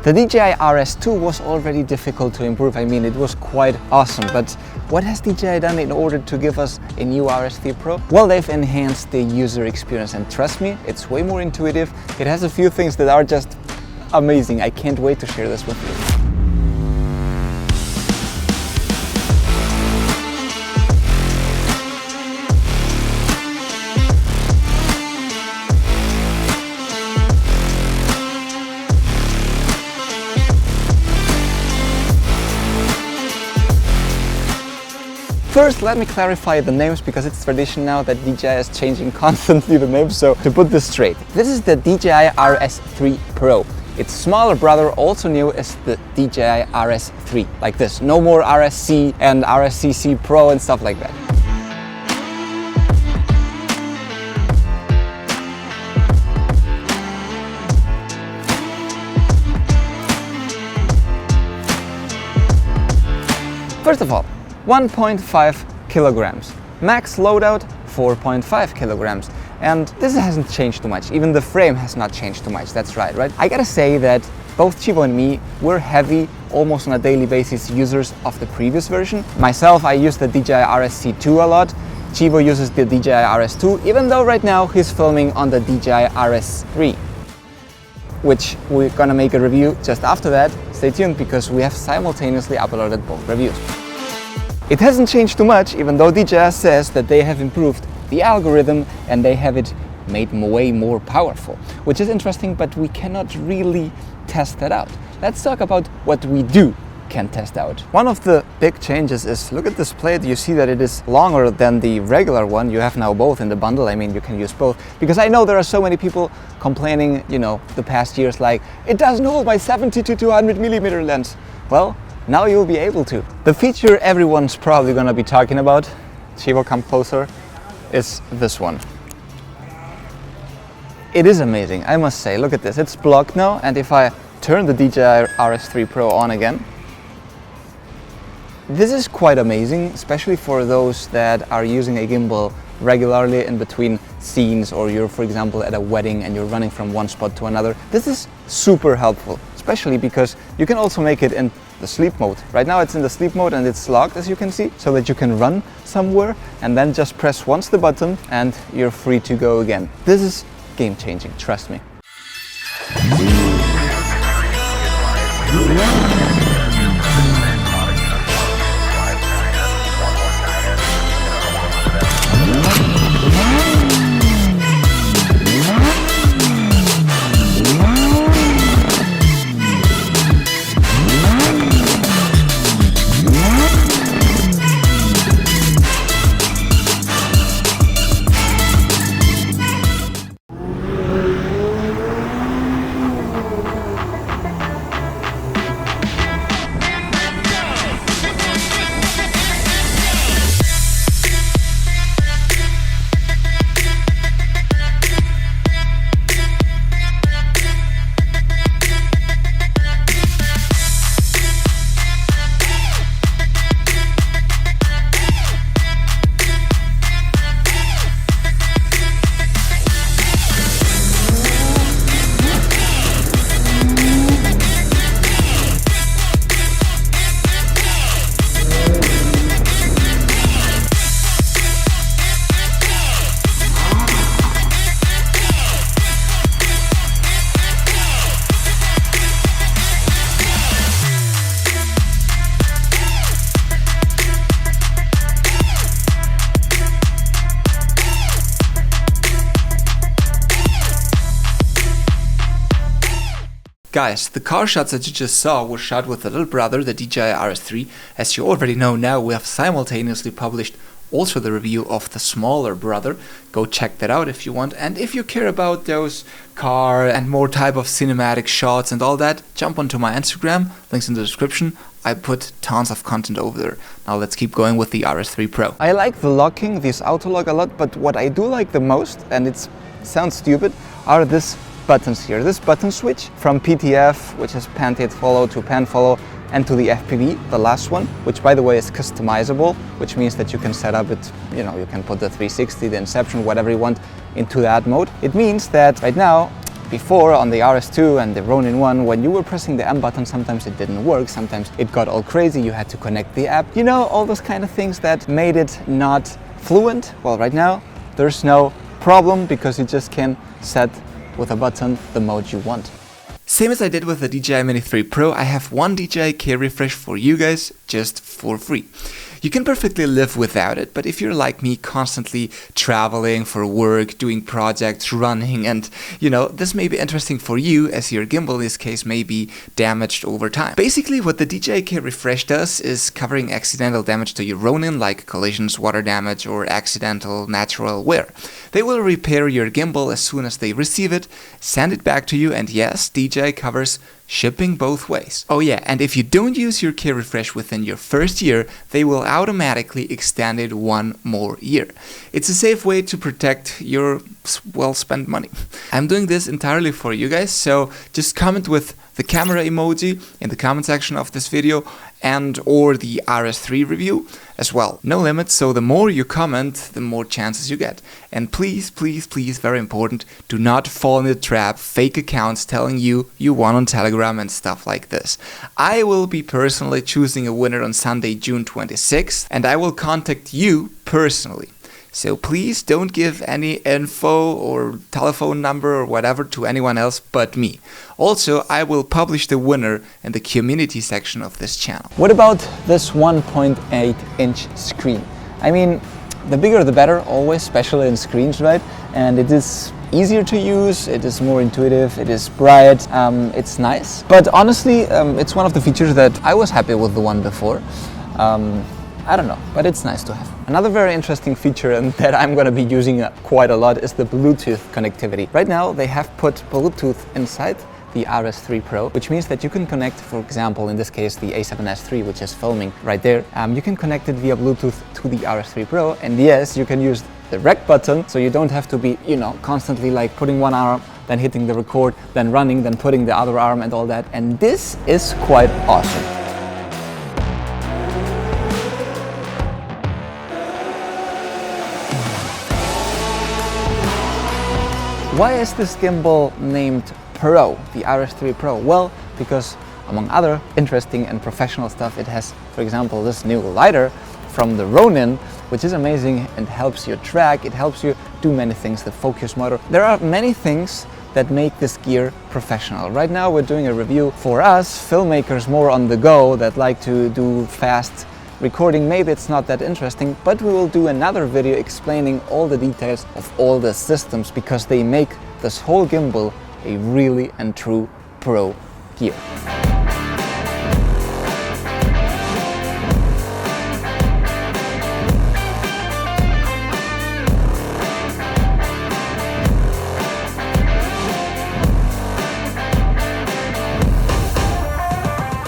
The DJI RS2 was already difficult to improve. I mean, it was quite awesome, but what has DJI done in order to give us a new RS3 Pro? Well, they've enhanced the user experience, and trust me, it's way more intuitive. It has a few things that are just amazing. I can't wait to share this with you. First, let me clarify the names, because it's tradition now that DJI is changing constantly the names. So to put this straight, this is the DJI RS3 Pro. Its smaller brother, also new, is the DJI RS3, like this. No more RSC and RSCC Pro and stuff like that. First of all, 1.5 kilograms. Max loadout, 4.5 kilograms. And this hasn't changed too much. Even the frame has not changed too much. That's right? I gotta say that both Chivo and me were heavy, almost on a daily basis, users of the previous version. Myself, I use the DJI RSC2 a lot. Chivo uses the DJI RS2, even though right now he's filming on the DJI RS3, which we're gonna make a review just after that. Stay tuned, because we have simultaneously uploaded both reviews. It hasn't changed too much, even though DJI says that they have improved the algorithm and they have it made way more powerful, which is interesting, but we cannot really test that out. Let's talk about what we can test out. One of the big changes is, look at this plate. You see that it is longer than the regular one. You have now both in the bundle. I mean, you can use both, because I know there are so many people complaining, the past years, like, it doesn't hold my 70 to 200 millimeter lens. Well, now you'll be able to. The feature everyone's probably gonna be talking about, Chivo, come closer, is this one. It is amazing, I must say. Look at this, it's blocked now, and if I turn the DJI RS3 Pro on again, this is quite amazing, especially for those that are using a gimbal regularly in between scenes, or you're, for example, at a wedding and you're running from one spot to another. This is super helpful, especially because you can also make it in the sleep mode. Right now it's in the sleep mode and it's locked, as you can see, so that you can run somewhere and then just press once the button and you're free to go again. This is game changing, trust me. Guys, the car shots that you just saw were shot with the little brother, the DJI RS3. As you already know now, we have simultaneously published also the review of the smaller brother. Go check that out if you want. And if you care about those car and more type of cinematic shots and all that, jump onto my Instagram, links in the description. I put tons of content over there. Now let's keep going with the RS3 Pro. I like the locking, this auto lock a lot, but what I do like the most, and it sounds stupid, are this buttons here. This button switch from PTF, which is pan tilt follow, to pan follow, and to the FPV, the last one, which by the way is customizable, which means that you can set up it, you can put the 360, the Inception, whatever you want into that mode. It means that right now before on the RS2 and the Ronin 1, when you were pressing the M button, sometimes it didn't work, sometimes it got all crazy, you had to connect the app. You know, all those kind of things that made it not fluent. Well, right now, there's no problem because you just can set with a button the mode you want. Same as I did with the DJI Mini 3 Pro, I have one DJI K refresh for you guys just for free. You can perfectly live without it, but if you're like me, constantly traveling for work, doing projects, running, and you know, this may be interesting for you as your gimbal in this case may be damaged over time. Basically, what the DJI K refresh does is covering accidental damage to your Ronin, like collisions, water damage, or accidental natural wear. They will repair your gimbal as soon as they receive it, send it back to you, and yes, DJI covers shipping both ways. Oh yeah, and if you don't use your K refresh within your first year, they will automatically extend it one more year. It's a safe way to protect your well-spent money. I'm doing this entirely for you guys, so just comment with the camera emoji in the comment section of this video and or the RS3 review as well. No limits, so the more you comment, the more chances you get. And please, please, please, very important, do not fall in the trap fake accounts telling you won on Telegram and stuff like this. I will be personally choosing a winner on Sunday, June 26th, and I will contact you personally. So please don't give any info or telephone number or whatever to anyone else but me. Also, I will publish the winner in the community section of this channel. What about this 1.8-inch screen? I mean, the bigger the better, always, especially in screens, right? And it is easier to use, it is more intuitive, it is bright, it's nice. But honestly, it's one of the features that I was happy with the one before. I don't know, but it's nice to have. Another very interesting feature and that I'm going to be using quite a lot is the Bluetooth connectivity. Right now they have put Bluetooth inside the RS3 Pro, which means that you can connect, for example, in this case the A7S III, which is filming right there. You can connect it via Bluetooth to the RS3 Pro, and yes, you can use the rec button, so you don't have to be, you know, constantly like putting one arm, then hitting the record, then running, then putting the other arm and all that. And this is quite awesome. Why is this gimbal named Pro, the RS3 Pro? Well, because among other interesting and professional stuff, it has, for example, this new lighter from the Ronin, which is amazing and helps you track, it helps you do many things, the focus motor. There are many things that make this gear professional. Right now we're doing a review for us, filmmakers more on the go that like to do fast recording. Maybe it's not that interesting, but we will do another video explaining all the details of all the systems because they make this whole gimbal a really and true pro gear.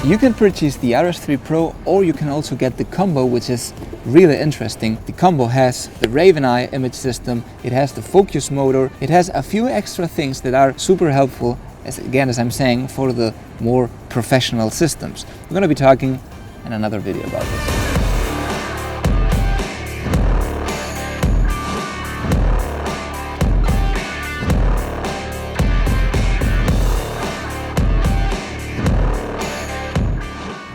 You can purchase the RS3 Pro or you can also get the combo, which is really interesting. The combo has the Raven Eye image system, it has the focus motor, it has a few extra things that are super helpful, as I'm saying, for the more professional systems. We're going to be talking in another video about this.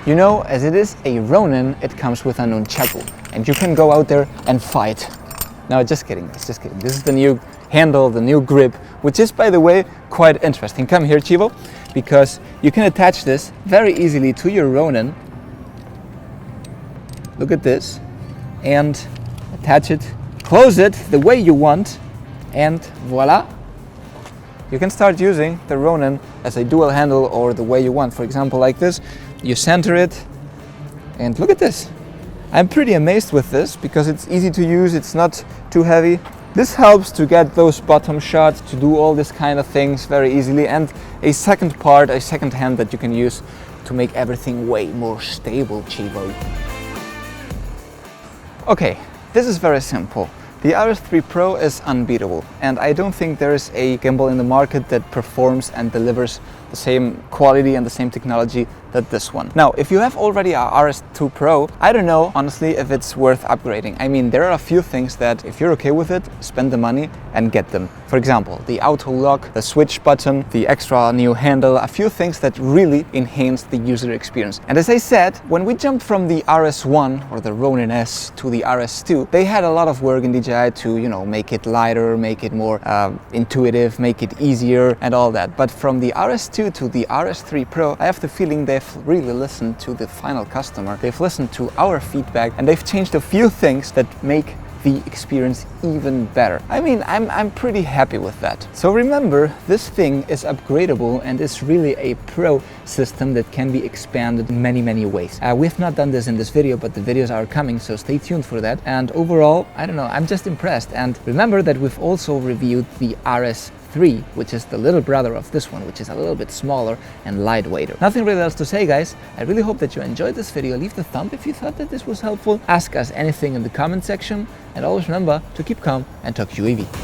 You know, as it is a Ronin, it comes with a nunchaku, and you can go out there and fight. No, just kidding, just kidding. This is the new handle, the new grip, which is, by the way, quite interesting. Come here, Chivo, because you can attach this very easily to your Ronin. Look at this, and attach it, close it the way you want, and voila. You can start using the Ronin as a dual handle or the way you want. For example, like this. You center it, and look at this. I'm pretty amazed with this because it's easy to use, it's not too heavy. This helps to get those bottom shots, to do all this kind of things very easily, and a second part, a second hand that you can use to make everything way more stable, Chivo. Okay, this is very simple. The RS3 Pro is unbeatable, and I don't think there is a gimbal in the market that performs and delivers the same quality and the same technology that this one. Now, if you have already a RS2 Pro, I don't know honestly if it's worth upgrading. I mean, there are a few things that if you're okay with it, spend the money and get them. For example, the auto lock, the switch button, the extra new handle, a few things that really enhance the user experience. And as I said, when we jumped from the RS1 or the Ronin S to the RS2, they had a lot of work in DJI to, you know, make it lighter, make it more intuitive, make it easier and all that. But from the RS2 to the RS3 Pro, I have the feeling they've really listened to the final customer. They've listened to our feedback and they've changed a few things that make the experience even better. I mean, I'm pretty happy with that. So remember, this thing is upgradable and is really a pro system that can be expanded in many ways. We've not done this in this video, but the videos are coming, so stay tuned for that. And overall, I don't know, I'm just impressed. And remember that we've also reviewed the RS3, which is the little brother of this one, which is a little bit smaller and lightweighter. Nothing really else to say, guys. I really hope that you enjoyed this video. Leave the thumb if you thought that this was helpful. Ask us anything in the comment section. And always remember to keep calm and talk UAV.